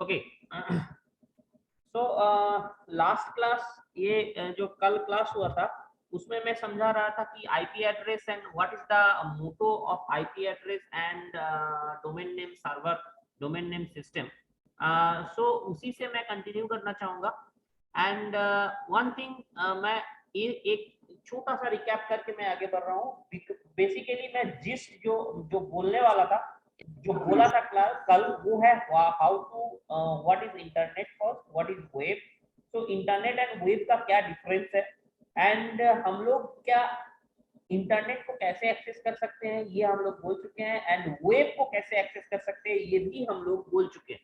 Okay. So last class, ये जो कल क्लास हुआ था उसमें मैं समझा रहा था कि IP address and what is the motto of IP address and domain name server, domain name system. So उसी से मैं कंटिन्यू करना चाहूंगा। एंड वन थिंग, मैं एक छोटा सा रिकैप करके मैं आगे बढ़ रहा हूँ। बेसिकली मैं जिस जो जो बोलने वाला था, जो बोला था क्लास कल, वो है how to what is internet first, what is web. तो इंटरनेट एंड वेब का क्या डिफरेंस है, एंड हम लोग क्या इंटरनेट को कैसे एक्सेस कर सकते हैं ये हम लोग बोल चुके हैं, एंड वेब को कैसे एक्सेस कर सकते हैं ये भी हम लोग बोल चुके हैं।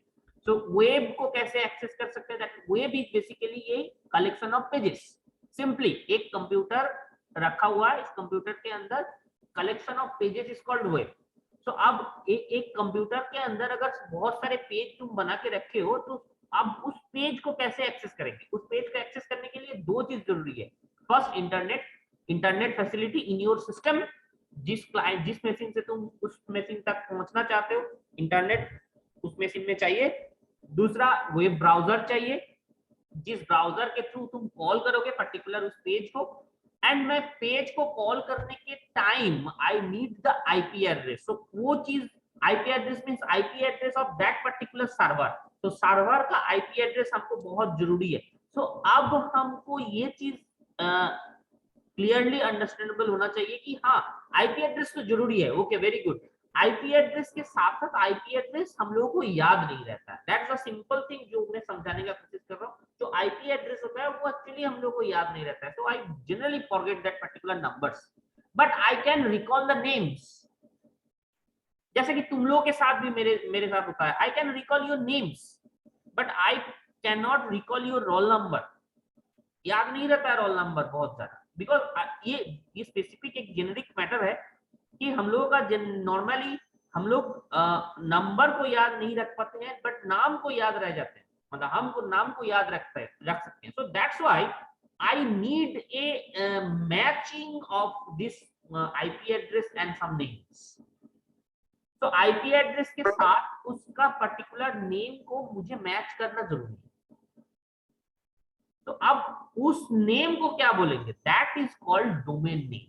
सो वेब को कैसे एक्सेस कर सकते हैं, दैट वेब इज बेसिकली ये कलेक्शन ऑफ पेजेस। सिंपली एक कंप्यूटर रखा हुआ है, इस कंप्यूटर के अंदर collection of pages is called web. तो अब एक कंप्यूटर के अंदर अगर बहुत सारे पेज तुम बना के रखे हो, तो अब उस पेज को कैसे एक्सेस करेंगे? उस पेज को एक्सेस करने के लिए दो चीज जरूरी है। First, internet, internet facility in your system. जिस क्लाइंट, जिस मशीन से तुम उस मशीन तक पहुंचना चाहते हो, इंटरनेट उस मशीन में चाहिए। दूसरा, वेब ब्राउजर चाहिए, जिस ब्राउजर के थ्रू तुम कॉल करोगे पर्टिकुलर उस पेज को। एंड मैं पेज को कॉल करने के time I need the IP address. So वो चीज, IP address means IP address of that particular server. तो सर्वर का आईपी एड्रेस हमको बहुत जरूरी है। सो अब हमको ये चीज क्लियरली अंडरस्टैंडेबल होना चाहिए कि हाँ, आईपी एड्रेस तो जरूरी है। Okay, very good. IP address के साथ साथ आईपी एड्रेस हम लोगों को याद नहीं रहता है। दैट्स अ सिंपल थिंग जो मैं समझाने का कोशिश कर रहा हूँ। जो आईपी एड्रेस होता है वो एक्चुअली हम लोग को याद नहीं रहता है। So I generally forget that particular numbers, but I can recall the names. जैसे कि तुम लोगों के साथ भी मेरे मेरे साथ होता है। आई can recall your names, but I can not recall your roll number. याद नहीं रहता है रोल नंबर बहुत सारा, बिकॉज ये स्पेसिफिक एक जेनेरिक मैटर है कि हम लोगों का नॉर्मली हम लोग नंबर को याद नहीं रख पाते हैं, बट नाम को याद रह जाते हैं। मतलब हमको नाम को याद रख सकते हैं। So that's why I need a matching of this IP address and some names. तो आईपी एड्रेस के साथ उसका पर्टिकुलर नेम को मुझे मैच करना जरूरी है। तो अब उस नेम को क्या बोलेंगे? That is called domain name.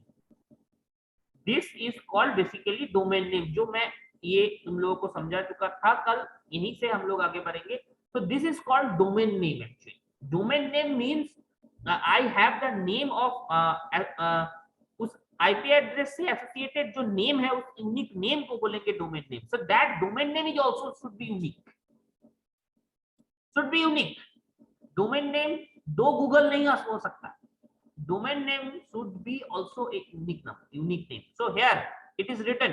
This is called basically domain name, जो मैं ये तुम लोगों को समझा चुका था कल। यहीं से हम लोग आगे बढ़ेंगे। तो this is called domain name. Actually domain name means I have the name of उस आईपी एड्रेस से एसोसिएटेड जो नेम है, उस यूनिक नेम को बोलेंगे domain name. So that domain name is also should be unique, should be unique. Domain name दो Google नहीं हो सकता। domain name should be also a unique name. So here it is written,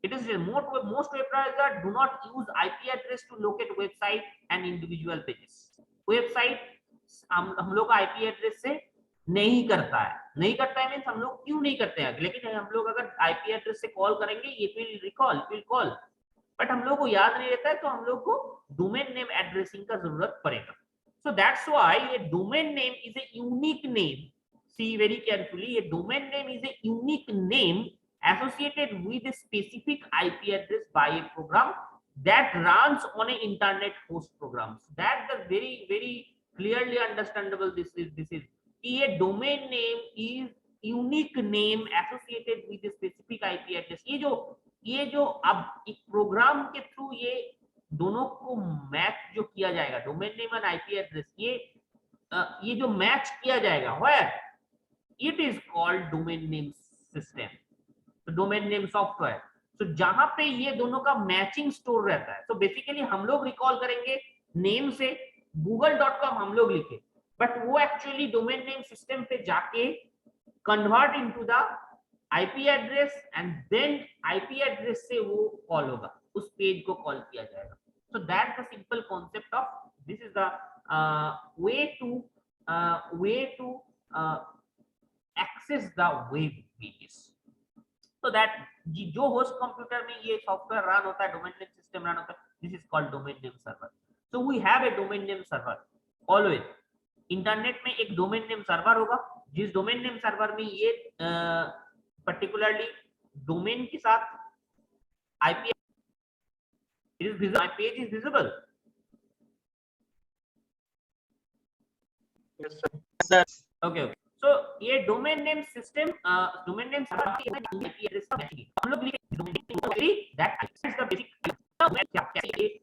it is most web browsers do not use IP address to locate website and individual pages. Website हम लोग का IP address से नहीं करता है। नहीं करता है मीन्स हम लोग क्यों नहीं करते हैं, लेकिन हम लोग अगर IP एड्रेस से कॉल करेंगे, ये will recall, will call, but हम लोग को याद नहीं रहता है, तो हम लोग को डोमेन नेम एड्रेसिंग का जरूरत पड़ेगा। So that's why a domain name is a unique name. See very carefully, a domain name is a unique name associated with a specific IP address by a program that runs on an internet host program. So that's the very clearly understandable. This is a domain name is unique name associated with a specific IP address. ये जो अब एक programme के through ये दोनों को match जो किया जाएगा, domain name and IP address, ये जो मैच किया जाएगा, where it is called domain name system, domain name software. तो जहां पे ये दोनों का मैचिंग स्टोर रहता है, तो बेसिकली हम लोग रिकॉल करेंगे नेम से google.com हम लोग लिखे, बट वो एक्चुअली डोमेन नेम सिस्टम पे जाके convert into the IP address, and then IP address से वो कॉल होगा, उस पेज को कॉल किया जाएगा। So that's the simple concept of this is the way to access the web pages. So that जो होस्ट कंप्यूटर में ये सॉफ्टवेयर रन होता है, डोमेन नेम सिस्टम रन होता है, this is called domain name server. So we have a domain name server. Always internet में एक domain name server होगा, जिस डोमेन नेम सर्वर में ये पर्टिकुलरली डोमेन के साथ IP, it is visible, my page is visible, okay okay. So ये domain name system, domain name IP address का मैचिंग हम लोग लिखे domain name that is the basic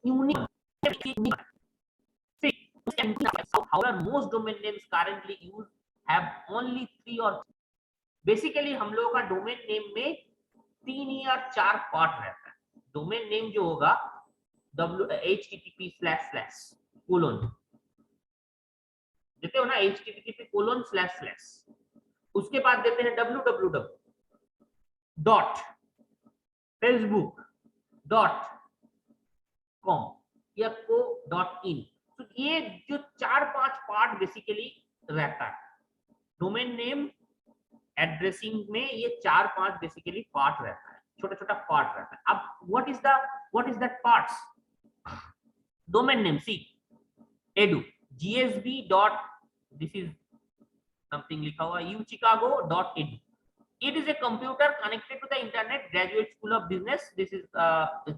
unique however most domain names currently used have only 3 or basically हम लोगों का domain name में 3 या 4 पार्ट रहता है। डोमेन नेम जो होगा http// देते हो ना, http:// उसके बाद देते हैं www.facebook.com या co.in। तो ये जो 4-5 पार्ट बेसिकली रहता है डोमेन नेम एड्रेसिंग में, ये 4-5 बेसिकली पार्ट रहता है, छोटा छोटा पार्ट रहता है। अब what is that parts? Domain name see edu gsb dot this is something लिखा हुआ uchicago.edu। it is a computer connected to the internet graduate school of business, this is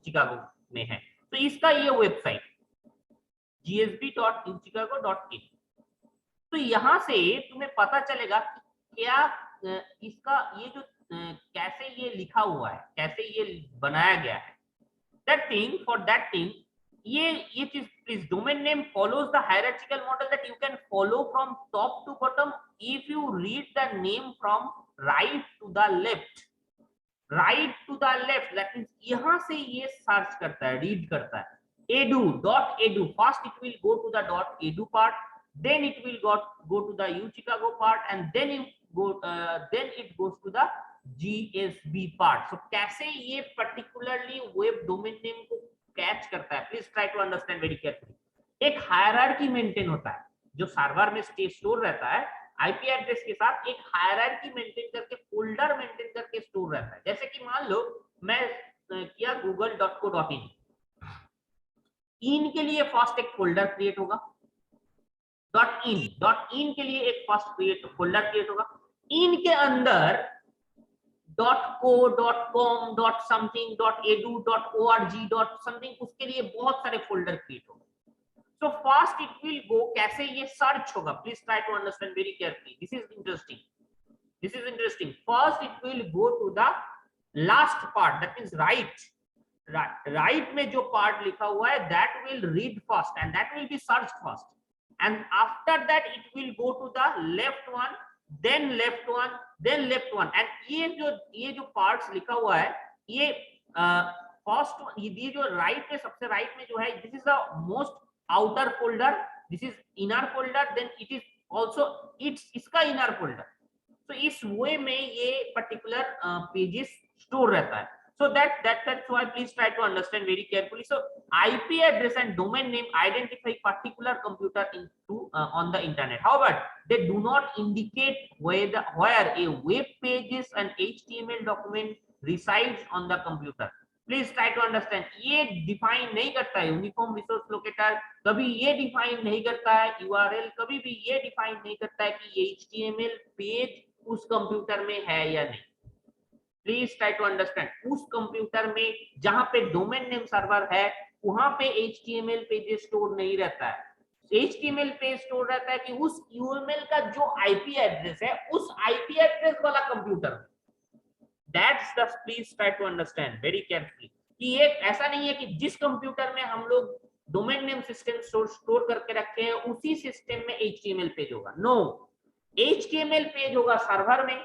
chicago में है। तो इसका ये वेबसाइट gsb.uchicago.in। तो यहां से तुम्हें पता चलेगा कि क्या इसका ये जो कैसे ये लिखा हुआ है, कैसे ये बनाया गया है। That thing for that thing ये चीज please, domain name follows the hierarchical model that you can follow from top to bottom if you read the name from right to the left. Right to the left that means यहां से ये search करता है, read करता है। edu.edu first it will go to the .edu part, then it will go to the uchicago part, and then it goes to the gsb part। so कैसे ये particularly web domain name को catch करता है, please try to understand very carefully. एक hierarchy maintain होता है जो server में स्टोर रहता है, आईपी एड्रेस के साथ एक हायरार्की मेंटेन करके, फोल्डर मेंटेन करके स्टोर रहता है। जैसे कि मान लो मैं किया google.co.in, इन के लिए फर्स्ट एक फोल्डर क्रिएट होगा, .in के लिए एक फर्स्ट फोल्डर क्रिएट होगा, इन के अंदर .co.com .something .edu .org .something उसके लिए बहुत सारे फोल्डर क्रिएट होंगे। So first it will go, कैसे ये सर्च होगा, please try to understand very carefully, this is interesting. First it will go to the last part that means right में जो पार्ट लिखा हुआ है that will read first and that will be search first, and after that it will go to the left one, then left one, and ये जो parts लिखा हुआ है ये फर्स्ट, ये जो राइट में सबसे राइट में जो है, this is the most outer folder, this is inner folder, then it is also इसका इनर फोल्डर। तो इस वे में ये पर्टिकुलर पेजेस स्टोर रहता है। So that's why please try to understand very carefully. So IP address and domain name identify particular computer on the internet. However, they do not indicate where a web page is an HTML document resides on the computer. Please try to understand. ये define नहीं करता है uniform resource locator, कभी ये define नहीं करता है URL, कभी भी ये define नहीं करता है कि ये HTML पेज उस कंप्यूटर में है या नहीं। प्लीज ट्राई टू अंडरस्टैंड, उस कंप्यूटर में जहां पे डोमेन नेम सर्वर है वहां पे HTML पेज स्टोर नहीं रहता है। HTML पेज स्टोर रहता है कि उस URL का जो IP एड्रेस है उस IP एड्रेस वाला computer. That's the, please try to understand very carefully कि ये ऐसा नहीं है कि जिस कंप्यूटर में हम लोग डोमेन नेम सिस्टम स्टोर करके रखे हैं उसी सिस्टम में HTML पेज होगा। नो, HTML पेज होगा सर्वर में।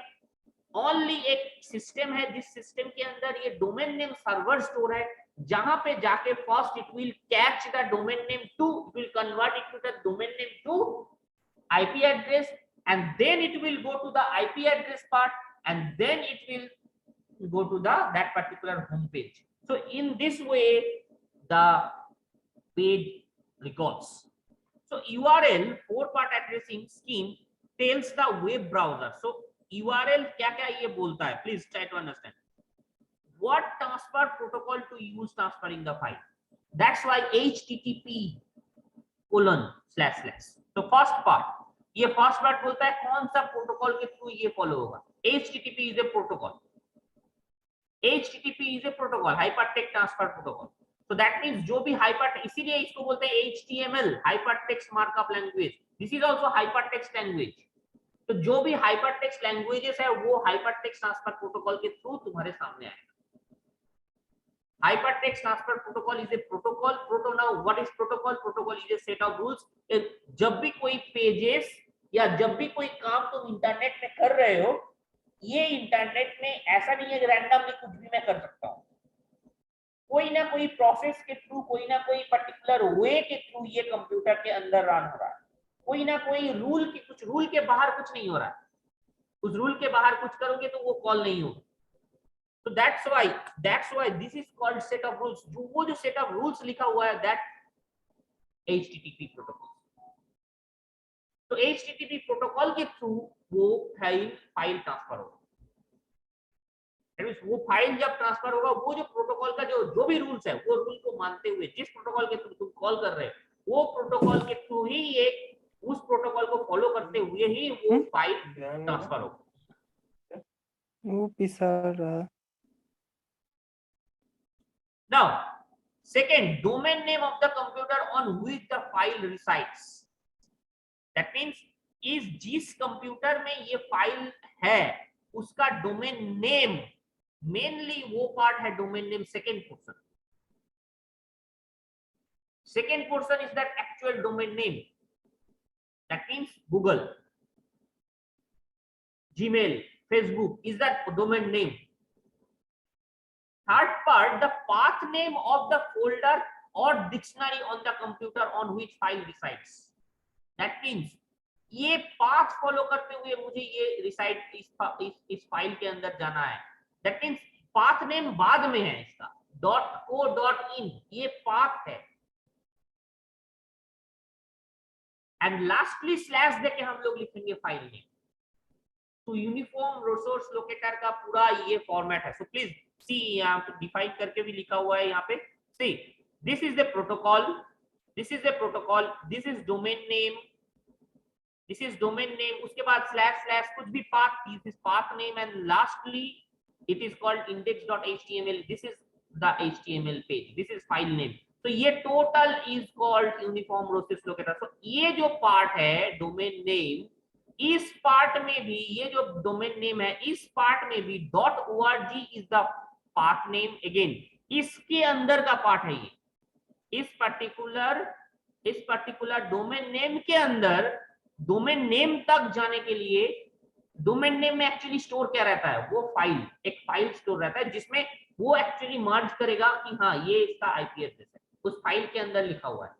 ओनली एक सिस्टम है जिस सिस्टम के अंदर ये डोमेन नेम सर्वर स्टोर है, जहां पे जाके first it will catch the domain name to, it will convert it to the domain name to IP address, and then it will go to the IP address part, and then it will go to that particular home page. So in this way the page records. So URL 4-part addressing scheme tells the web browser. So URL क्या ये बोलता है, please try to understand what transfer protocol to use transferring the file. That's why http://. तो first part, ये first part बोलता है कौन सा प्रोटोकॉल के थ्रू ये फॉलो होगा। HTTP is a protocol, HTTP is a protocol, hypertext transfer protocol. So that means जो भी हाइपर, इसीलिए इसको बोलते हैं HTML, hyper text markup language. This is also hyper text language. तो जो भी हाइपर टेक्स्ट लैंग्वेजेस है वो हाइपर टेक्स्ट ट्रांसफर प्रोटोकॉल के थ्रू तुम्हारे सामने आएगा. Hypertext transfer protocol is a protocol. Now what is protocol? Protocol is a set of rules. जब भी कोई पेजेस या जब भी कोई काम तुम इंटरनेट में कर रहे हो, ये इंटरनेट में ऐसा नहीं है कि रैंडमली कुछ भी मैं कर सकता हूँ. कोई ना कोई प्रोसेस के थ्रू, कोई ना कोई पर्टिकुलर वे के थ्रू ये कंप्यूटर के अंदर रन हो रहा है. कोई ना कोई रूल के, कुछ रूल के बाहर कुछ नहीं हो रहा है. उस रूल के बाहर कुछ करोगे तो वो कॉल नहीं होगा. So that's why this is called set of rules. वो जो set of rules लिखा हुआ है, that HTTP protocol. तो HTTP प्रोटोकॉल के थ्रू वो फाइल ट्रांसफर होगा. वो फाइल जब ट्रांसफर होगा, वो जो प्रोटोकॉल का जो भी रूल्स है, वो रूल को मानते हुए जिस प्रोटोकॉल के थ्रू तुम कॉल कर रहे हो, वो प्रोटोकॉल के थ्रू ही उस प्रोटोकॉल को फॉलो करते हुए ही वो फाइल ट्रांसफर होगा. वो पिसर. Now, second, domain name of the computer on which the file resides. That means इस जिस कंप्यूटर में ये फाइल है उसका डोमेन नेम, मेनली वो पार्ट है domain name. Second portion is that actual domain name. That means Google, Gmail, Facebook is that domain name. Third part, the path name of the folder or dictionary on the computer on which file resides. That means ये path follow करते हुए मुझे ये reside इस file के अंदर जाना है. That means path name बाद में है इसका. .co.in ये path है. And lastly slash देके हम लोग लिखेंगे फाइल नेम. तो यूनिफॉर्म रिसोर्स लोकेटर का पूरा ये फॉर्मेट है. सो प्लीज सी, यहाँ पे डिफाइन करके भी लिखा हुआ है यहाँ पे. See, this is the protocol, this is the protocol, this is domain name, this is domain name. उसके बाद स्लैश स्लैश कुछ भी path, this is path name, and lastly it is called index.html. This is the HTML page, this is file name. तो ये total is called uniform resource locator. तो ये जो part है डोमेन नेम, इस part में भी ये जो डोमेन नेम है, इस पार्ट में भी .org is the path name. Again इसके अंदर का पार्ट है ये. इस पर्टिकुलर डोमेन नेम के अंदर, डोमेन नेम तक जाने के लिए, डोमेन नेम में एक्चुअली स्टोर क्या रहता है, वो फाइल, एक फाइल स्टोर रहता है जिसमें वो एक्चुअली मर्ज करेगा कि हाँ ये इसका आईपी एड्रेस है. उस फाइल के अंदर लिखा हुआ है.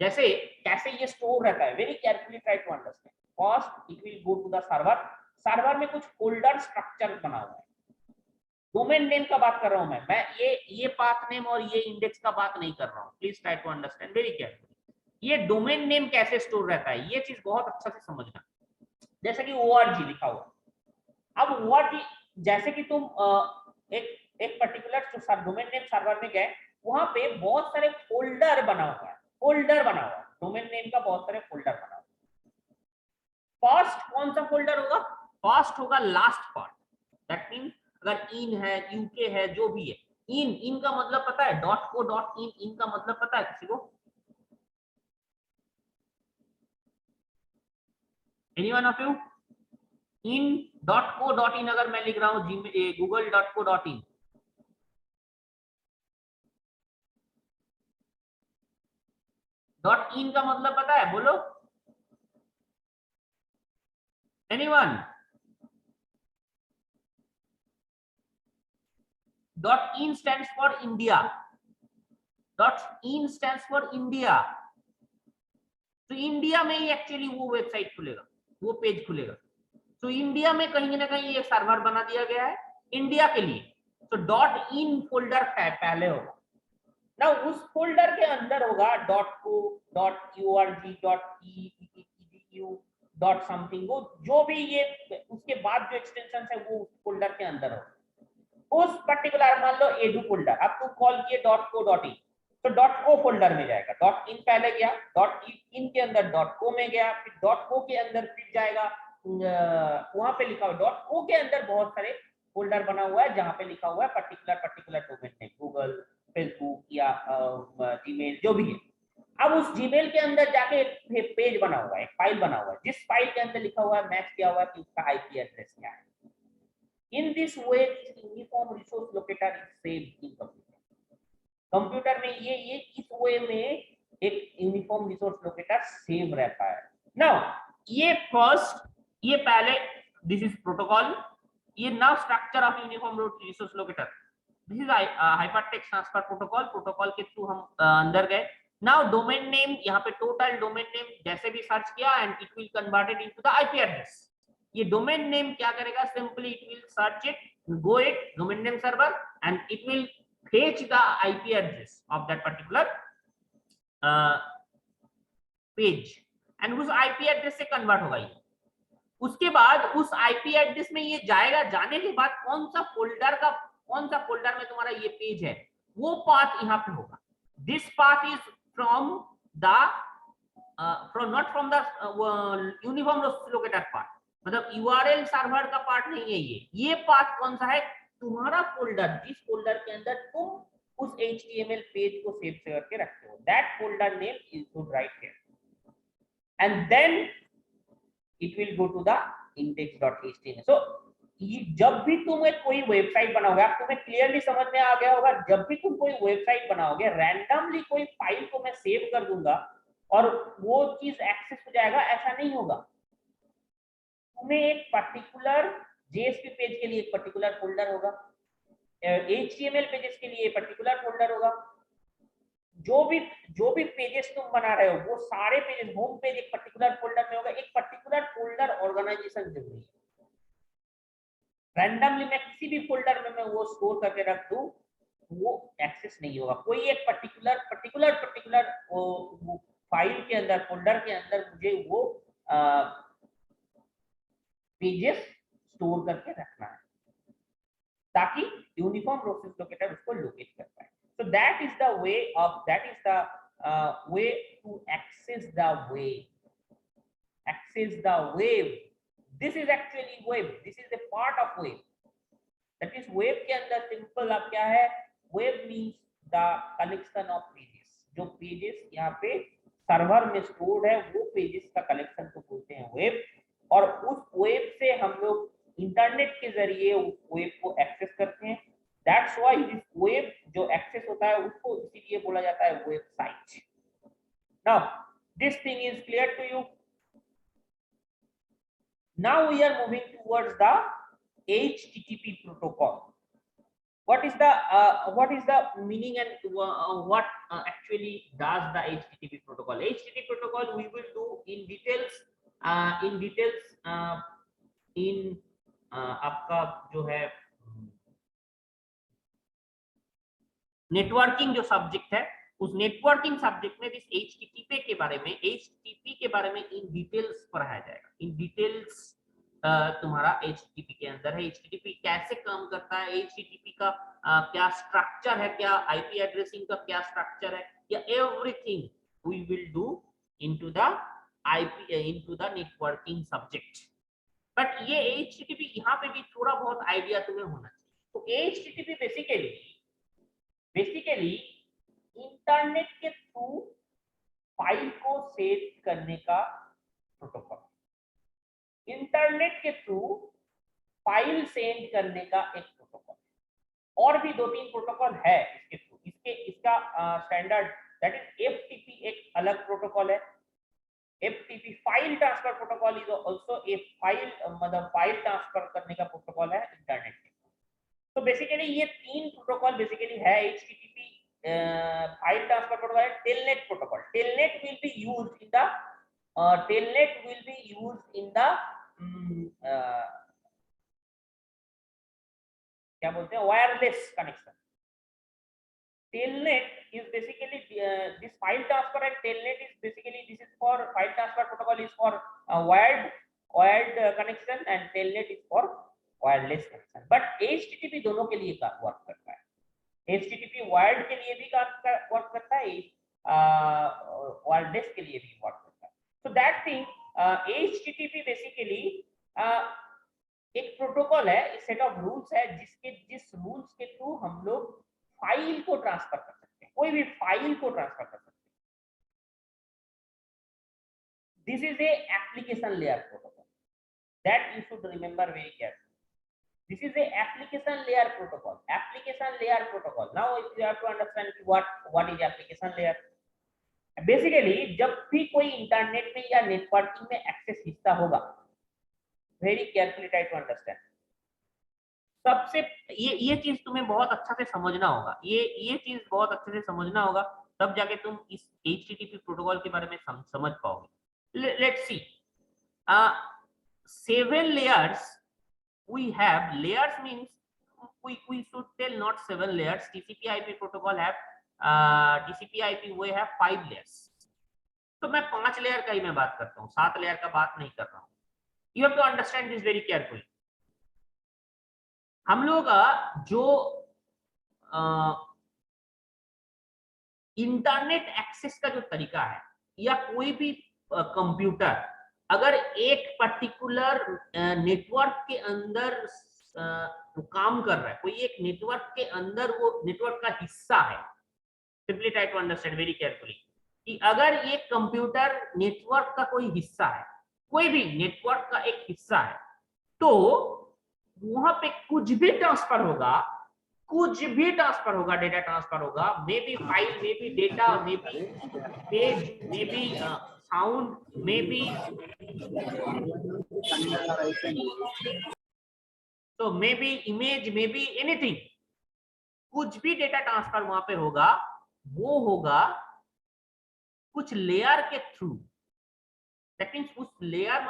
जैसे कैसे ये स्टोर रहता है, very carefully try to understand. First it will go to the server. Server में कुछ फोल्डर स्ट्रक्चर बना हुआ है. डोमेन नेम का बात कर रहा हूं मैं ये पाथ नेम और ये इंडेक्स का बात नहीं कर रहा हूं. Please try to understand very carefully. ये डोमेन नेम कैसे स्टोर रहता है, ये चीज बहुत अच्छा से समझना. जैसे कि org लिखा हुआ. अब org, जैसे कि तुम एक पर्टिकुलर डोमेन नेम सर्वर में गए, वहां पे बहुत सारे फोल्डर बना हुआ है. डोमेन नेम का बहुत सारे फोल्डर बना हुआ है. फर्स्ट कौन सा फोल्डर होगा? फर्स्ट होगा लास्ट पार्ट. दैट मींस अगर इन है, यूके है, जो भी है, इन का मतलब पता है, .co.in, इन का मतलब पता है किसी को? Anyone of you? in.co.in अगर मैं लिख रहा हूं google.co.in, .in का मतलब पता है? बोलो anyone? .in stands for India. .in stands for India. तो इंडिया में ही एक्चुअली वो वेबसाइट खुलेगा, वो पेज खुलेगा. तो इंडिया में कहीं ना कहीं ये सर्वर बना दिया गया है इंडिया के लिए. तो .in फोल्डर पहले होगा ना, उस फोल्डर के अंदर होगा .co, .org, .edu, .something, वो जो भी ये उसके बाद जो एक्सटेंशन है वो उस फोल्डर के अंदर होगा. उस पर्टिकुलर, मान लो edu फोल्डर, अब तुम कॉल किए .co.in, तो .co फोल्डर में जाएगा. .in पहले गया, .in के अंदर .co में गया, फिर .co के अंदर फिर जाएगा, वहां पे लिखा हुआ .co के अंदर बहुत सारे फोल्डर बना हुआ है जहां पे लिखा हुआ है particular domain name, Google, Facebook या या जीमेल जो भी है। अब उस जीमेल के अंदर जाके एक पेज बना हुआ है, एक फाइल बना हुआ है, जिस फाइल के अंदर लिखा हुआ है, मैच किया हुआ है कि उसका आईपी एड्रेस क्या है। In this way uniform resource locator is saved in computer में। ये इस वे में एक यूनिफॉर्म रिसोर्स लोकेटर सेव रहता है। नाउ ये फर्स्ट, ये पहले दिस इज प्रोटोकॉल, ये now structure of uniform resource locator, this is hypertext transfer protocol. Protocol के थ्रू हम अंदर गए। नाउ डोमेन नेम, यहाँ पे टोटल डोमेन नेम जैसे भी सर्च किया and it will converted into the IP address. ये डोमेन नेम क्या करेगा, simply it will search it, go it domain name server and it will fetch the IP address of that particular page and उस IP address से convert होगा ये। उसके बाद उस IP एड्रेस में ये जाएगा, जाने के बाद कौन सा फोल्डर में तुम्हारा ये पेज है, वो पाथ यहाँ पे होगा। This path is from the not from the uniform locator part, मतलब URL सर्वर का पार्ट नहीं है ये पाथ कौन सा है, तुम्हारा फोल्डर, जिस फोल्डर के अंदर तुम उस HTML पेज को सेव करके रखते हो, that folder name is should write here and then it will go to the index.html. so जब भी तुम एक कोई वेबसाइट बनाओगे, आप तुम्हें क्लियरली समझ में आ गया होगा, जब भी तुम कोई वेबसाइट बनाओगे, रैंडमली कोई फाइल को मैं सेव कर दूंगा और वो चीज एक्सेस हो जाएगा, ऐसा नहीं होगा। तुम्हें एक पर्टिकुलर JSP पेज के लिए एक पर्टिकुलर फोल्डर होगा, HTML पेजेस के लिए पर्टिकुलर फोल्डर होगा। जो भी पेजेस तुम बना रहे हो, वो सारे पेजेस, होम पेज एक पर्टिकुलर फोल्डर में होगा, एक पर्टिकुलर फोल्डर ऑर्गेनाइजेशन जरूरी है। रैंडमली मैं किसी भी फोल्डर में मैं वो स्टोर करके रख दूं, वो एक्सेस नहीं होगा। कोई एक पर्टिकुलर वो फाइल के अंदर, फोल्डर के अंदर मुझे वो पेजेस स्टोर करके रखना है ताकि यूनिफॉर्म रिसोर्स लोकेटर उसको लोकेट कर पाए। So that is the way to access the web. This is actually web. This is a part of web. That is web के अंदर सिंपल अब क्या है, web means the collection of pages. जो pages यहाँ पे सर्वर में stored है, वो पेजेस का कलेक्शन को बोलते हैं वेब। और उस वेब से हम लोग इंटरनेट के जरिए उस वेब को एक्सेस करते हैं। दैट्स व्हाई दिस वेब जो एक्सेस होता है उसको इसीलिए बोला जाता है website. Now this thing is clear to you. Now we are moving towards the HTTP protocol. What is the meaning and what actually does the HTTP protocol? HTTP protocol we will do in details in आपका जो है networking जो subject है, उस networking subject में इस HTTP के बारे में इन डिटेल्स पढ़ाया जाएगा। इन डिटेल्स तुम्हारा HTTP के अंदर है। HTTP कैसे काम करता है, HTTP का क्या स्ट्रक्चर है, क्या IP एड्रेसिंग का क्या स्ट्रक्चर है, या everything we will do into the networking subject. But ये HTTP यहाँ पे भी थोड़ा बहुत आइडिया तुम्हें होना चाहिए। तो HTTP बेसिकली इंटरनेट के थ्रू फाइल को सेव करने का प्रोटोकॉल, इंटरनेट के थ्रू फाइल सेंड करने का एक प्रोटोकॉल। और भी 2-3 प्रोटोकॉल है इसके थ्रू। इसका स्टैंडर्ड दैट इज FTP एक अलग प्रोटोकॉल है। FTP file transfer protocol is also a file, मतलब फाइल ट्रांसफर करने का प्रोटोकॉल है इंटरनेट के। तो बेसिकली ये 3 प्रोटोकॉल बेसिकली है। HTTP फाइल ट्रांसफर प्रोटोकॉल है, telnet protocol. Telnet will be used in the क्या बोलते हैं, wireless connection. Telnet is basically this file transfer, and Telnet is basically this is for file transfer protocol is for wired connection, and Telnet is for wireless connection. But HTTP दोनों के लिए work करता है। HTTP wired के लिए भी work करता है, wireless के लिए भी वर्क करता है। So that thing HTTP basically एक प्रोटोकॉल है, एक सेट ऑफ रूल्स है जिस रूल्स के थ्रू हम लोग फाइल को ट्रांसफर कर सकते हैं। कोई भी फाइल को ट्रांसफर कर सकते हैं। This is a application layer protocol that you should remember very carefully. This is a application layer protocol. Application layer protocol. Now you have to understand what is application layer. Basically, जब भी कोई internet में या networking में access हिस्सा होगा, very carefully try to understand. सबसे ये चीज तुम्हें बहुत अच्छा से समझना होगा, ये चीज बहुत अच्छे से समझना होगा, तब जाके तुम इस HTTP प्रोटोकॉल के बारे में समझ पाओगे। Let's see. 7 layers we have. Layers means we should tell not 7 layers. TCP/IP protocol have TCP/IP we have 5 layers. तो मैं 5 लेयर का ही मैं बात करता हूँ, 7 लेयर का बात नहीं कर रहा हूँ। You have to understand this very carefully. हम लोग जो इंटरनेट एक्सेस का जो तरीका है, या कोई भी कंप्यूटर अगर एक पर्टिकुलर नेटवर्क के अंदर काम कर रहा है, कोई एक नेटवर्क के अंदर वो नेटवर्क का हिस्सा है, simply try to understand very carefully कि अगर ये कंप्यूटर नेटवर्क का कोई हिस्सा है, कोई भी नेटवर्क का एक हिस्सा है, तो वहां पे कुछ भी ट्रांसफर होगा, डेटा ट्रांसफर होगा, maybe file, maybe data, maybe page, maybe sound, maybe तो maybe image, maybe anything, कुछ भी डेटा ट्रांसफर वहां पे होगा, वो होगा कुछ लेयर के थ्रू। दैट मींस उस लेयर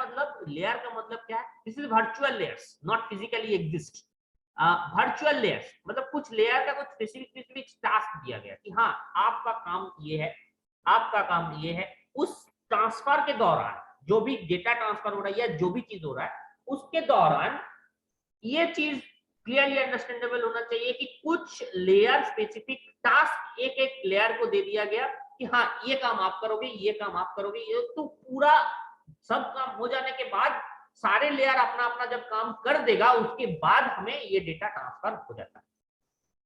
का मतलब क्या है? This is virtual layers, not physically exist. Virtual layers मतलब कुछ लेयर का कुछ स्पेसिफिक टास्क दिया गया कि हाँ आपका काम ये है, आपका काम ये है। उस ट्रांसफर के दौरान जो भी डेटा ट्रांसफर हो रहा है या जो भी चीज हो रहा है, उसके दौरान ये चीज क्लियरली अंडरस्टैंडेबल होना चाहिए कि कुछ लेयर स्पेसिफिक टास्क एक लेयर को दे दिया गया कि हाँ ये काम आप करोगे, ये काम आप करोगे। ये तो पूरा सब काम हो जाने के बाद सारे लेयर अपना अपना जब काम कर देगा, उसके बाद हमें ये डेटा ट्रांसफर हो जाता है।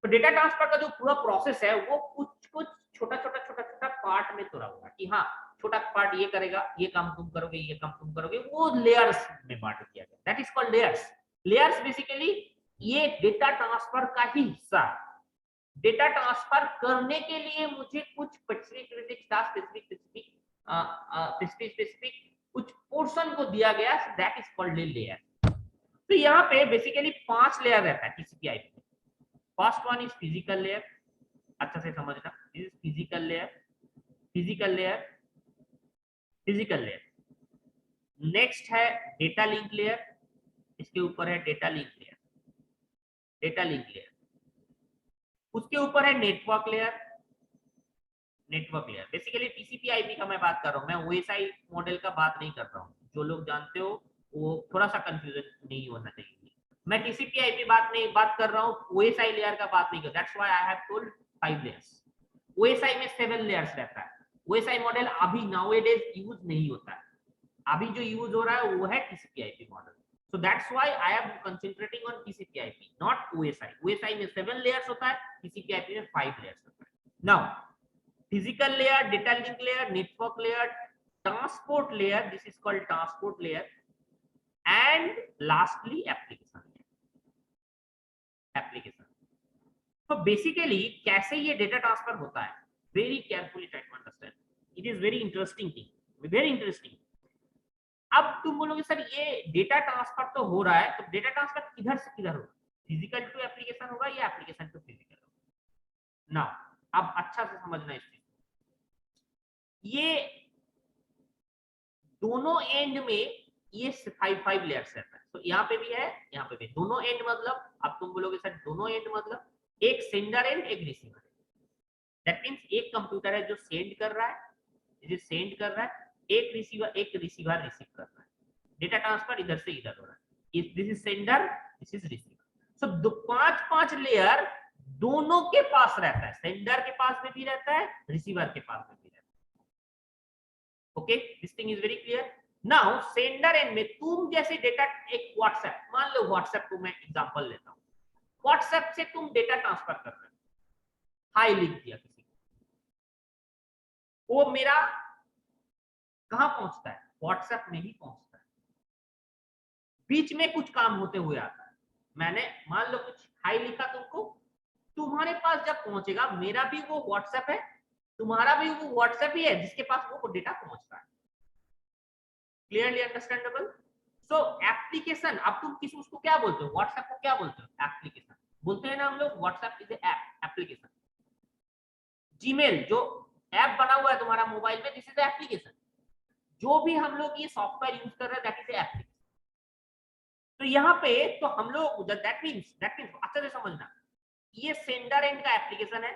तो डेटा ट्रांसफर का जो पूरा प्रोसेस है वो कुछ छोटा पार्ट में तोड़ा हुआ है कि हाँ छोटा पार्ट ये करेगा, ये काम तुम करोगे, ये काम तुम करोगे, वो लेयर्स में बांट दिया गया। That is called layers. Layers basically ये डेटा ट्रांसफर का ही हिस्सा है। डेटा ट्रांसफर करने के लिए मुझे कुछ स्पेसिफिक कुछ पोर्शन को दिया गया, दैट इज कॉल्ड लेयर। तो यहाँ पे बेसिकली 5 लेयर रहता है TCP/IP में। First one is physical layer, अच्छा से समझना, this is physical layer. Next है डेटा लिंक लेयर, इसके ऊपर है डेटा लिंक लेयर। उसके ऊपर है नेटवर्क लेयर। बेसिकली TCP/IP का मैं बात कर रहा हूँ, मैं OSI मॉडल का बात नहीं कर रहा हूँ। जो लोग जानते हो वो थोड़ा सा कंफ्यूजन नहीं होना चाहिए। मैं TCP/IP बात कर रहा हूँ, OSI लेयर का बात नहीं कर। That's why I have told 5 layers. OSI में 7 लेयर्स रहता है। OSI मॉडल अभी नाउएडेज यूज नहीं होता है, अभी जो यूज हो रहा है वो है TCP/IP model. So that's why I am concentrating on TCP/IP, not OSI. OSI में 7 layers होता है, TCP/IP में 5 layers होता है। Now, physical layer, data link layer, network layer, transport layer. This is called transport layer, and lastly application layer. So basically, कैसे ये data transfer होता है? Very carefully try to understand. It is very interesting thing, very interesting. अब तुम बोलोगे sir ये data transfer तो हो रहा है, तो डेटा ट्रांसफर किधर से किधर होगा? फिजिकल टू एप्लीकेशन होगा या एप्लीकेशन टू फिजिकल होगा? नाउ अब अच्छा से समझना इस चीज। ये दोनों एंड में ये 5 लेयर्स रहता है। तो यहाँ पे भी है, यहाँ पे भी। दोनों एंड मतलब, अब तुम बोलोगे सर दोनों एंड मतलब एक सेंडर एंड एक रिसीवर है। दैट मींस एक कंप्यूटर है जो सेंड कर रहा है, एक रिसीवर रिसीव कर रहा है। डेटा ट्रांसफर इधर से इधर हो रहा है। This is sender, this is receiver. So 5 layer दोनों के पास रहता है, सेंडर के पास में भी रहता है, रिसीवर के पास में भी रहता है। Okay, this thing is very clear. Now sender and में तुम जैसे डेटा, एक व्हाट्सएप, मान लो व्हाट्सएप को मैं एग्जांपल लेता हूं। व्हाट्सएप से तुम डेटा ट्रांसफर कर रहे हो, हाई लिख दिया किसी को, वो मेरा कहां पहुंचता है, व्हाट्सएप में ही पहुंचता है। बीच में कुछ काम होते हुए आता है, मैंने मान लो कुछ हाई लिखा तुमको, तुम्हारे पास जब पहुंचेगा, मेरा भी वो व्हाट्सएप है, तुम्हारा भी वो व्हाट्सएप ही है जिसके पास वो डेटा पहुंचता है। Clearly understandable? सो एप्लीकेशन, अब तुम किस उसको क्या बोलते हो, व्हाट्सएप को क्या बोलते हो, एप्लीकेशन बोलते हैं ना हम लोग। WhatsApp is app, application. Gmail जो ऐप बना हुआ है तुम्हारा मोबाइल में, दिस इज एप्लीकेशन। जो भी हम लोग ये सॉफ्टवेयर यूज कर रहे हैं, दैट इज एप्लीकेशन। तो यहाँ पे तो हम लोग दैट मींस अच्छे से समझना, ये सेंडर एंड का एप्लीकेशन है,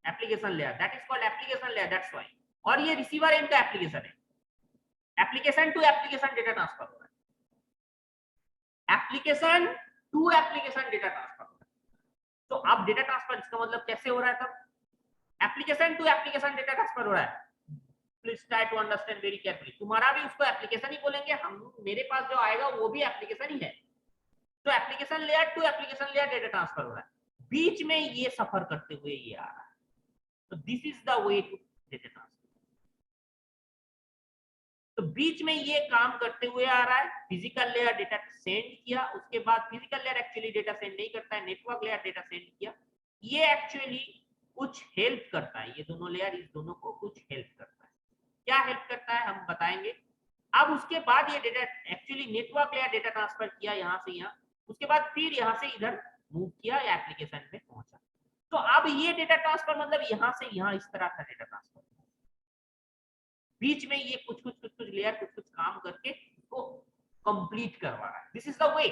application layer, that is called application layer, that's why. और ये रिसीवर एंड का एप्लीकेशन है, application to application data transfer हो रहा है, application to application data transfer हो रहा है। तो अब डेटा ट्रांसफर इसका मतलब कैसे हो रहा है, तब application to application data transfer हो रहा है। Please try to understand very carefully. तुम्हारा भी उसको एप्लीकेशन ही बोलेंगे, हम मेरे पास जो आएगा वो भी एप्लीकेशन ही है। तो application layer to application layer data transfer हो रहा है, बीच में ये सफर करते हुए ये आ रहा है। तो this is the way to data transfer. तो बीच में ये काम करते हुए आ रहा है, फिजिकल लेयर डेटा सेंड किया, उसके बाद physical layer actually data send नहीं करता है, नेटवर्क लेयर डेटा सेंड किया, ये एक्चुअली कुछ हेल्प करता है, ये दोनों लेयर इस दोनों को कुछ हेल्प करता है। क्या हेल्प करता है हम बताएंगे। अब उसके बाद ये data actually network layer data transfer किया यहाँ से यहाँ, उसके बाद फिर यहाँ से इधर मूव किया या एप्लीकेशन में पहुंचा। तो अब ये डेटा ट्रांसफर मतलब यहाँ से यहाँ इस तरह का डेटा ट्रांसफर, बीच में ये कुछ लेयर कुछ काम करके इसको कंप्लीट करवा रहा है। दिस इज द वे।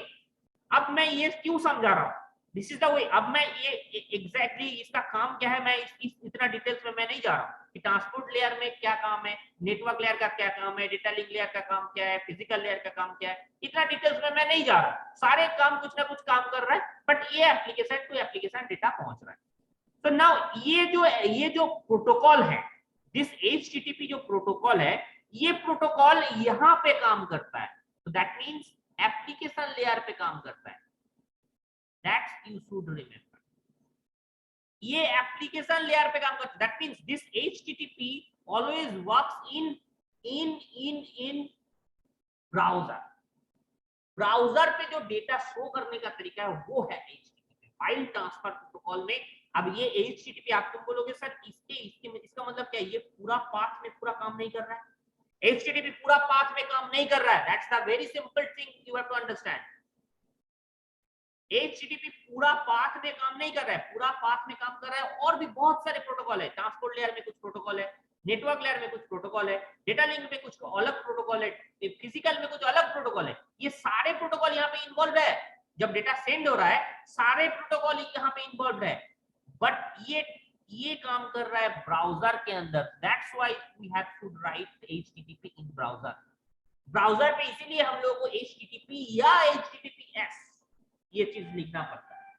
अब मैं ये क्यों समझा रहा हूँ, दिस इज द वे। अब मैं ये एग्जैक्टली इसका काम क्या है, मैं इतना डिटेल्स में मैं नहीं जा रहा हूँ कि ट्रांसपोर्ट लेयर में क्या काम है, नेटवर्क लेयर का क्या काम है, डेटा लिंक लेयर का काम क्या है, फिजिकल लेयर का काम क्या है, इतना डिटेल्स में मैं नहीं जा रहा। सारे काम कुछ ना कुछ काम कर रहा है, बट ये एप्लीकेशन टू एप्लीकेशन डेटा पहुंच रहा है। तो नाउ ये जो प्रोटोकॉल है, दिस HTTP जो प्रोटोकॉल है, ये प्रोटोकॉल यहां पे काम करता है। तो दैट मींस एप्लीकेशन लेयर पे काम करता है, दैट्स यू शुड रिमेंबर। ये एप्लीकेशन लेयर पे काम करता है, that means this HTTP always works in browser. Browser पे जो डेटा शो करने का तरीका है वो है HTTP, फाइल ट्रांसफर प्रोटोकॉल में। अब ये HTTP आप तुम बोलोगे सर इसका मतलब क्या है, ये पूरा पाथ में पूरा काम नहीं कर रहा है। HTTP पूरा पाथ में काम नहीं कर रहा है, that's the very simple thing you have to understand. HTTP पूरा पाथ में काम नहीं कर रहा है, पूरा पाथ में काम कर रहा है और भी बहुत सारे प्रोटोकॉल है। ट्रांसपोर्ट लेयर में कुछ प्रोटोकॉल है, नेटवर्क लेयर में कुछ प्रोटोकॉल है, डेटा लिंक में कुछ अलग प्रोटोकॉल है, फिजिकल में कुछ अलग प्रोटोकॉल है। ये सारे प्रोटोकॉल यहाँ पे इन्वॉल्व है। जब डेटा सेंड हो रहा है सारे प्रोटोकॉल यहाँ पे इन्वॉल्व है, बट ये काम कर रहा है ब्राउजर के अंदर। That's why we have to write HTTP in browser. Browser पे इसीलिए हम लोग को HTTP या HTTPS ये चीज लिखना पड़ता है,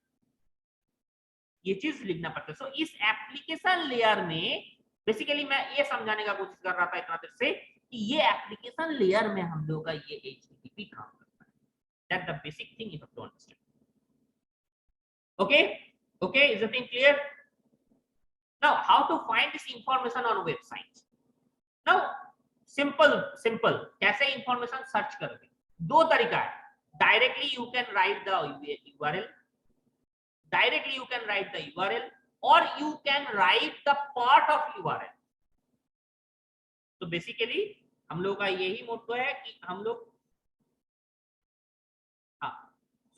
ये चीज लिखना पड़ता है। सो इस एप्लीकेशन लेयर में बेसिकली मैं ये समझाने का कोशिश कर रहा था इतना देर से कि ये एप्लीकेशन लेयर में हम लोग का ये HTTP काम करता है। That the basic thing you have to understand. Okay, is the thing clear? Now how to find this information on website? Now simple कैसे इंफॉर्मेशन सर्च करोगे, दो तरीका है। Directly you can write the URL, directly you can write the URL or you can write the part of URL. तो basically हम लोग का यही मोटो है कि हम लोग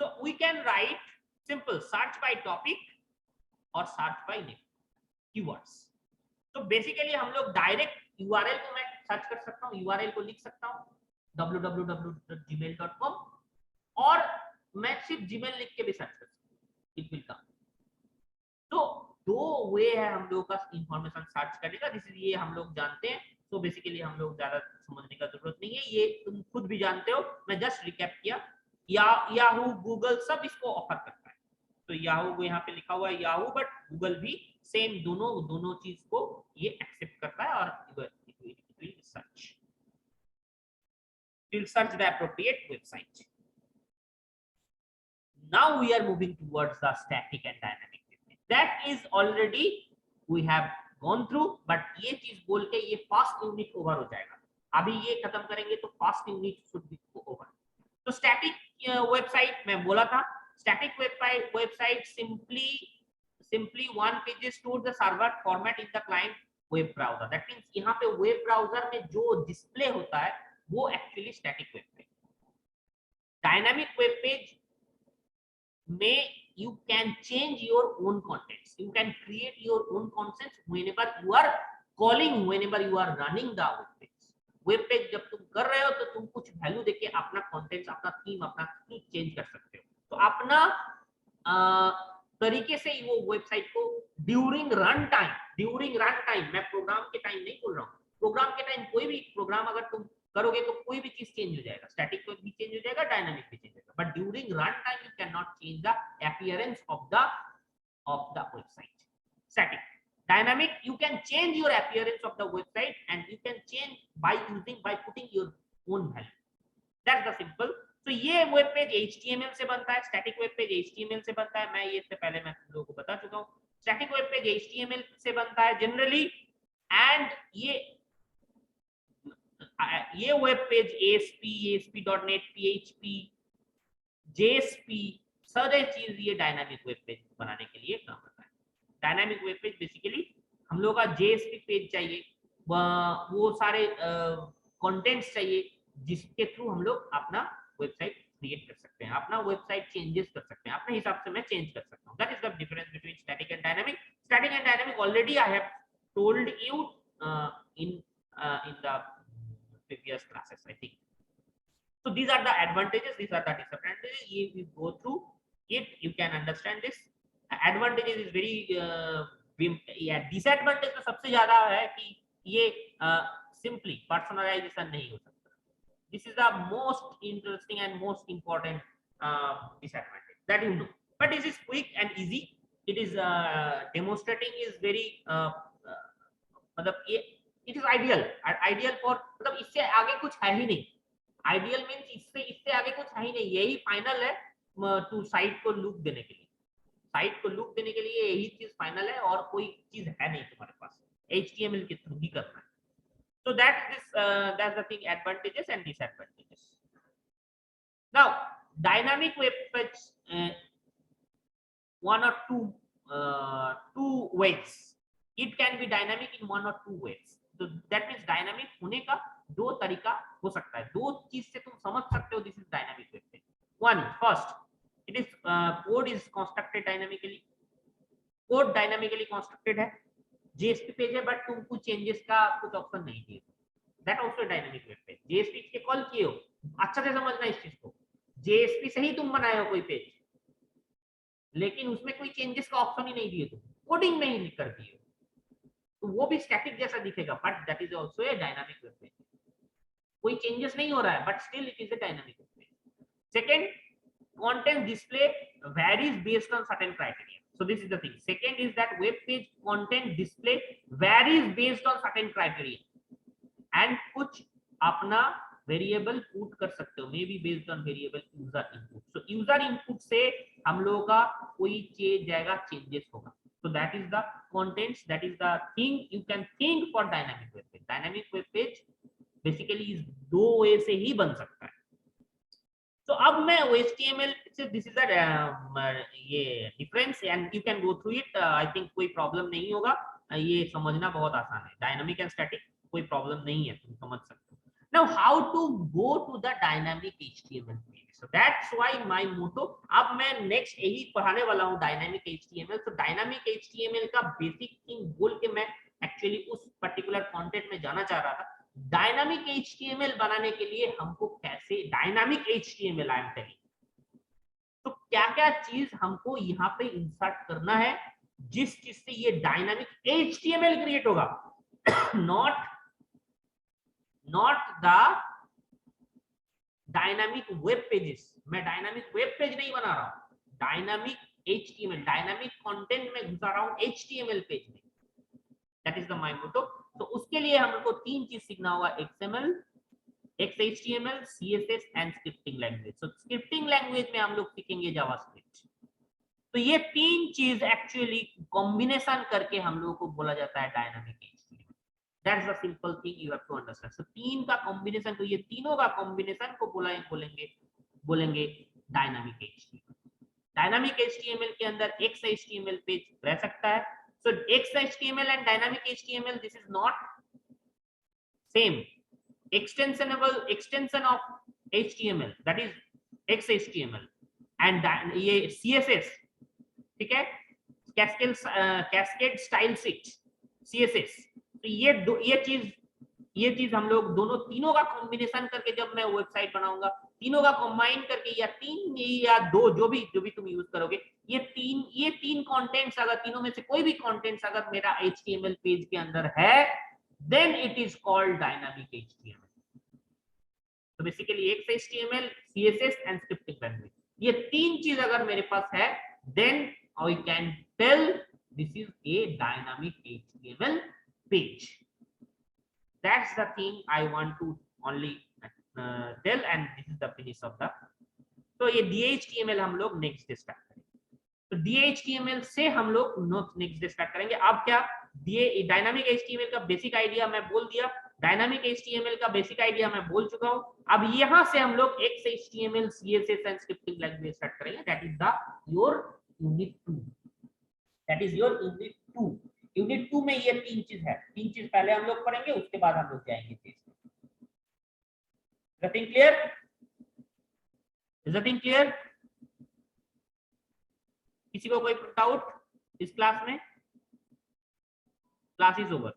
so we can write simple search by topic और search by keywords. तो बेसिकली हम लोग डायरेक्ट URL को मैं सर्च कर सकता हूँ, URL को लिख सकता हूँ www.gmail.com और मैं सिर्फ Gmail लिख के भी सर्च कर सकता हूँ, इट विल कम। तो दो वे है हम लोग का इंफॉर्मेशन सर्च करने का, जिस ये हम लोग जानते हैं। तो बेसिकली हम लोग ज्यादा समझने का जरूरत नहीं है, ये तुम खुद भी जानते हो, मैं जस्ट रिकैप किया। याहू गूगल सब इसको ऑफर करता है। तो याहू यहाँ पे लिखा हुआ है याहू, बट गूगल भी सेम दोनों चीज को ये एक्सेप्ट करता है और it will search the appropriate website. Now we are moving towards the static and dynamic. That is already we have gone through, but ये चीज बोल के ये फर्स्ट यूनिट ओवर हो जाएगा। अभी ये खत्म करेंगे तो first unit should be over. तो स्टैटिक वेबसाइट मैं बोला था, static website simply one page is stored the server format in the client web browser. That means यहाँ पे वेब ब्राउजर में जो डिस्प्ले होता है वो actually static web page. Dynamic web page में you can change your own contents, you can create your own contents whenever you are calling, whenever you are running the web page। Web page जब तुम कर रहे हो तो तुम कुछ value देके अपना कंटेंट्स, अपना थीम, अपना कुछ चेंज कर सकते हो। तो अपना तरीके से वो वेबसाइट को ड्यूरिंग रन टाइम, मैं प्रोग्राम के टाइम नहीं बोल रहा हूँ, प्रोग्राम के टाइम कोई भी प्रोग्राम अगर तुम करोगे तो कोई भी चीज चेंज हो जाएगा, स्टैटिक भी चेंज हो जाएगा, डायनामिक भी चेंज हो जाएगा, but during run time you can not change the appearance of the website. Static, dynamic you can change your appearance of the website and you can change by putting your own value, that's the simple। तो ये web page HTML से बनता है, static web page HTML से बनता है, मैं ये इससे पहले मैं तुम लोगों को बता चुका हूँ। स्टैटिक वेब पेज HTML से बनता है जनरली, एंड ये web page ASP.NET, PHP, JSP सारे चीज ये डायनामिक वेब पेज बनाने के लिए काम करता है। डायनामिक वेब पेज बेसिकली हम लोग का JSP पेज चाहिए, वो सारे कंटेंट्स चाहिए जिसके थ्रू हम लोग अपना वेबसाइट क्रिएट कर सकते हैं, अपना वेबसाइट चेंजेस कर सकते हैं, अपने हिसाब से मैं चेंज कर सकता हूं। That is the difference between static and dynamic. Static and dynamic already I have told you in the previous classes, I think. So these are the advantages, these are the disadvantages. If you go through it, you can understand this. Advantages is very yeah, disadvantage तो सबसे ज्यादा है कि ये simply personalization नहीं हो सकता। This is the most interesting and most important disadvantage that you know. But this is quick and easy. It is demonstrating is very मतलब it is ideal for, मतलब इससे आगे कुछ है ही नहीं। आइडियल मींस इससे आगे कुछ है ही नहीं, यही फाइनल है टू साइट को लूप देने के लिए। साइट को लूप देने के लिए यही चीज फाइनल है और कोई चीज है नहीं तुम्हारे पास, HTML के थ्रू ही करना है। So that's the thing, advantages and disadvantages. Now dynamic web page, one or two ways, it can be dynamic in one or two ways। So that means dynamic होने का दो तरीका हो सकता है, दो चीज से तुम समझ सकते हो this is dynamic web page. One, first, it is code is constructed dynamically, code dynamically constructed है। JSP पेज है बट तुम कुछ चेंजेस का कुछ ऑप्शन नहीं दिए, that also dynamic web page. JSP के कॉल किए हो, अच्छा से समझना इस चीज को, JSP से ही तुम बनाए हो कोई पेज, लेकिन उसमें कोई चेंजेस का ऑप्शन ही नहीं दिए, तुम कोडिंग नहीं कर दिए हो, तो वो भी स्टैटिक जैसा दिखेगा, but that is also a dynamic web page. कोई चेंजेस नहीं हो रहा है but still it is a dynamic web page. Second, content display varies based on certain criteria। So this is the thing, second is that web page content display varies based on certain criteria and कुछ अपना variable put कर सकते हो, may be based on variable user input. So user input से हम लोगों का कोई चेंज जाएगा, चेंजेस होगा। So that is the contents, that is the thing you can think for dynamic web page। Dynamic web page basically is दो वे से ही बन सकता है। तो अब मैं HTML से, दिस इज ये difference and you can go through it, I think कोई प्रॉब्लम नहीं होगा, ये समझना बहुत आसान है। डायनामिक एंड स्टैटिक कोई प्रॉब्लम नहीं है, तुम समझ सकते हो। Now how to go to the dynamic HTML page, so that's why my motto, अब मैं नेक्स्ट यही पढ़ाने वाला हूँ डायनामिक HTML। तो डायनामिक HTML का बेसिक थिंग बोल के मैं एक्चुअली उस पर्टिकुलर कंटेंट में जाना चाह रहा था। डायनामिक HTML बनाने के लिए हमको कैसे dynamic HTML I am telling, तो क्या क्या चीज हमको यहाँ पे इंसर्ट करना है जिस चीज से ये डायनामिक HTML क्रिएट होगा। Not the dynamic web pages, मैं डायनामिक वेब पेज नहीं बना रहा हूं, डायनामिक HTML, डायनामिक कंटेंट में घुसा रहा हूं HTML पेज में। दैट इज द माय मोटो। तो उसके लिए हमको तीन चीज सीखना होगा, XML, XHTML, CSS and scripting language. So scripting language में हम लोग सीखेंगे जावास्क्रिप्ट। तो ये तीन चीज एक्चुअली कॉम्बिनेशन करके हम लोगों को बोला जाता है dynamic HTML. That's the simple thing you have to understand. So तीन का कॉम्बिनेशन, तो ये तीनों का कॉम्बिनेशन को बोलेंगे डायनामिक HTML. डायनामिक HTML के अंदर XHTML पेज रह सकता है. सो XHTML and dynamic HTML, this is not same. extension of HTML, that is XHTML, and ये CSS, ठीक है, कैस्केड स्टाइल शीट CSS. तो ये चीज हम लोग दोनों तीनों का कॉम्बिनेशन करके जब मैं वेबसाइट बनाऊंगा, तीनों का कंबाइन करके, या तीन या दो, जो भी तुम यूज करोगे, ये तीन कंटेंट्स, अगर तीनों में से कोई भी कंटेंट्स अगर मेरा HTML पेज के अंदर है, then it is called dynamic HTML. तो basically XHTML, CSS and scripting language, ये तीन चीज अगर मेरे पास है, then I can tell this is a dynamic HTML page. That's the thing I want to only tell, and this is the finish of the. तो ये DHTML हम लोग नेक्स्ट डे स्टार्ट करेंगे. तो DHTML से हम लोग नेक्स्ट डे स्टार्ट करेंगे. अब क्या, डायनामिक HTML का बेसिक आइडिया मैं बोल दिया, डायनामिक HTML का बेसिक आइडिया मैं बोल चुका हूं. अब यहां से हम लोग XHTML, CSS and scripting language start करेंगे. That is the your unit 2. That is your unit 2. Unit 2 में ये तीन चीज है. तीन चीज पहले हम लोग पढ़ेंगे, उसके बाद हम लोग जाएंगे चीज. Nothing clear? Is nothing clear? किसी को कोई डाउट इस क्लास में? Class is over.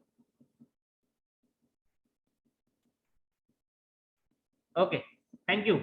Okay, thank you.